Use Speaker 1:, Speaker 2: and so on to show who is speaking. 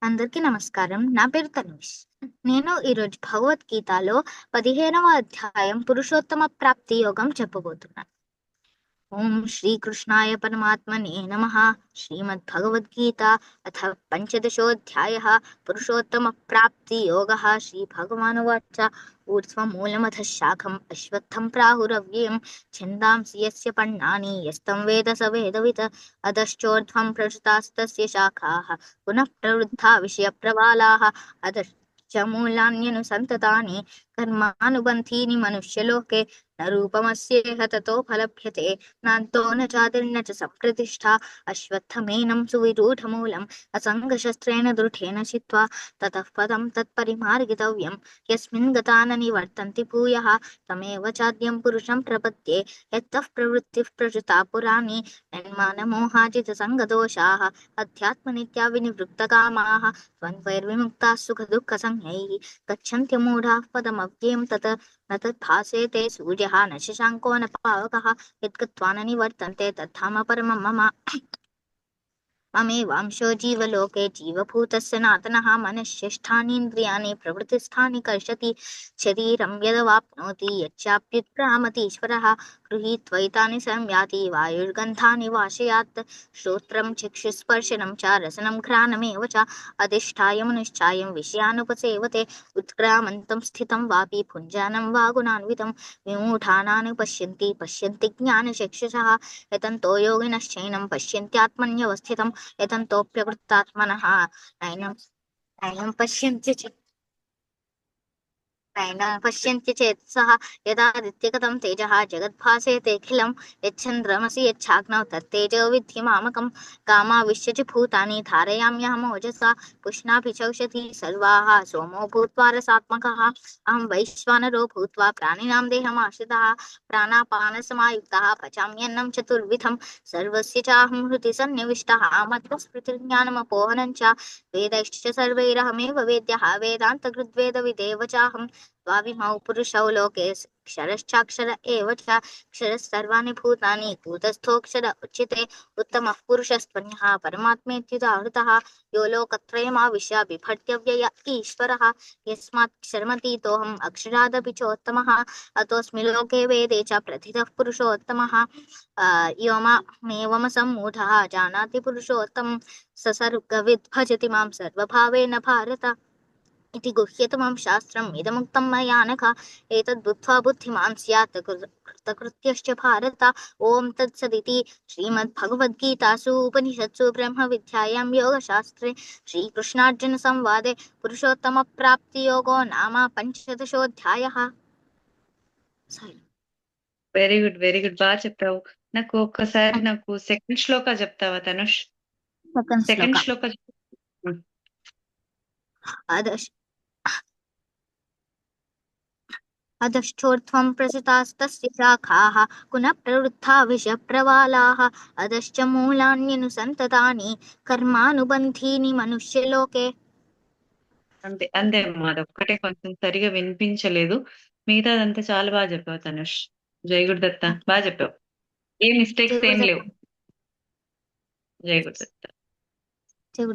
Speaker 1: అందరికీ నమస్కారం. నా పేరు తనుష్. నేను ఈరోజు భగవద్గీతలో 15వ అధ్యాయం పురుషోత్తమ ప్రాప్తి యోగం చెప్పబోతున్నాను. ఓం శ్రీకృష్ణాయ పరమాత్మనే నమః. శ్రీమద్భగవద్గీత అథ పంచదశోऽధ్యాయः పురుషోత్తమ ప్రాప్తి యోగः. శ్రీభగవానువాచ ఊర్ధ్వమూలమధః శాఖం అశ్వత్థం ప్రాహురవ్యయం ఛందాంసి యస్య పర్ణాని యస్తం వేద స వేదవిత్ అధశ్చోర్ధ్వం ప్రసృతాస్తస్య శాఖాః పునః ప్రవృద్ధా విషయప్రవాలాः అధశ్చ మూలాన్యనుసంతతాని కర్మానుబంధీని మనుష్యలోకే न रूपमस्येह ततो फलभ्यते नान्तो न चादिर्न च संप्रतिष्ठा अश्वत्थमेनं सुविरूढमूलम् असङ्गशस्त्रेण दृढेन चित्वा ततः पदं तत्परिमार्गितव्यं यस्मिन् गता न निवर्तन्ति भूयः तमेव चाद्यं पुरुषं प्रपद्ये यत्तः प्रवृत्तिः प्रसृता पुराणी निर्माणमोहाजितसङ्गदोषाः अध्यात्मनित्या विनिवृत्तकामाः द्वन्द्वैर्विमुक्ताः सुखदुःखसंज्ञैः गच्छन्त्यमूढाः पदमव्ययं तत् न तद्भासेते सूर्यः न शशाङ्को न पावकः यद्गत्वा न निवर्तन्ते तद्धाम परमं मम ममेवांशो जीवलोके जीवभूतः सनातनः मनश्चेष्टानीन्द्रियाणि प्रवृत्तिस्थानि कर्षति शरीरं यदवाप्नोति यच्चाप्युत्क्रामतीश्वरः गृहीत्वैतानि संयाति वायुर्गन्धानि वाशयात् श्रोत्रं चक्षुस्पर्शनं च रसनं घ्राणमेव च अधिष्ठाय मनुश्चायं विषयानुपसेवते उत्क्रामन्तं स्थितं वापि भुञ्जानं वा गुणान्वितं विमूढानानि पश्यन्ति ज्ञानचक्षुषः यतन्तो योगिनश्चैनं पश्यन्त्यात्मन्यवस्थितं यतन्तोऽप्यकृतात्मनः नैनं नैनं पश्यन्ति चेत् सः यदादित्यगतं तेजः जगद्भासेतेऽखिलं यच्छन्द्रमसि यच्छाग्नौ तत्तेजो विद्धि मामकं कामाविश्य च भूतानि धारयाम्यहमोजसा पुष्णाभि चौषधी सर्वाः सोमो भूत्वा रसात्मकः अहं वैश्वानरो भूत्वा प्राणिनां देहमाश्रितः प्राणापानसमायुक्तः पचाम्यन्नं चतुर्विधं सर्वस्य चाहं हृदि सन्निविष्टः मत्तस्मृतिर्ज्ञानमपोहनं च वेदैश्च सर्वैरहमेव वेद्यः वेदान्तकृद्वेदविदेव चाहं द्वाविमौ पुरुषौ लोके क्षरश्चाक्षर एव च क्षरः सर्वाणि भूतानि कूटस्थोऽक्षर उच्यते उत्तमः पुरुषस्त्वन्यः परमात्मेत्युदाहृतः यो लोकत्रयमाविश्य बिभर्त्यव्यय ईश्वरः यस्मात् क्षरमतीतोऽहम् अक्षरादपि चोत्तमः अतोऽस्मि लोके वेदे च प्रथितः पुरुषोत्तमः यो मामेवमसम्मूढः जानाति पुरुषोत्तमं स सर्वविद् भजति मां सर्वभावेन भारत इति गुह्यतमं शास्त्रम् इदमुक्तं मया नघ एतद्बुद्ध्वा बुद्धिमान् स्यात् कृतकृत्यश्च भारत ओं तत्सदिति श्रीमद्भगवद्गीतासु उपनिषत्सु ब्रह्मविद्यायां योगशास्त्रे श्रीकृष्णार्जुनसंवादे पुरुषोत्तमप्राप्तियोगो नाम पंचदशोऽध्यायः.
Speaker 2: వెరీ గుడ్ బాగా చెప్పావు. నాకు ఒక్కసారి సెకండ్ శ్లోక చెప్తావా తనుష్? సెకండ్ శ్లోక
Speaker 1: अधश्चोर्ध्वं प्रसृतास्तस्य शाखाः पुनः प्रवृद्धा विषप्रवालाः अधश्च मूलान्यनुसन्ततानि कर्मानुबन्धीनि मनुष्यलोके.
Speaker 2: అంతే అంతే అమ్మా, అదొక్కటే కొంచెం సరిగా వినిపించలేదు. మిగతాదంతా చాలా బాగా చెప్పావు తనుష్. జై గురుదత్త, బాగా చెప్పావు. ఏ మిస్టేక్స్ ఏం లేవు. జై గురుదత్త.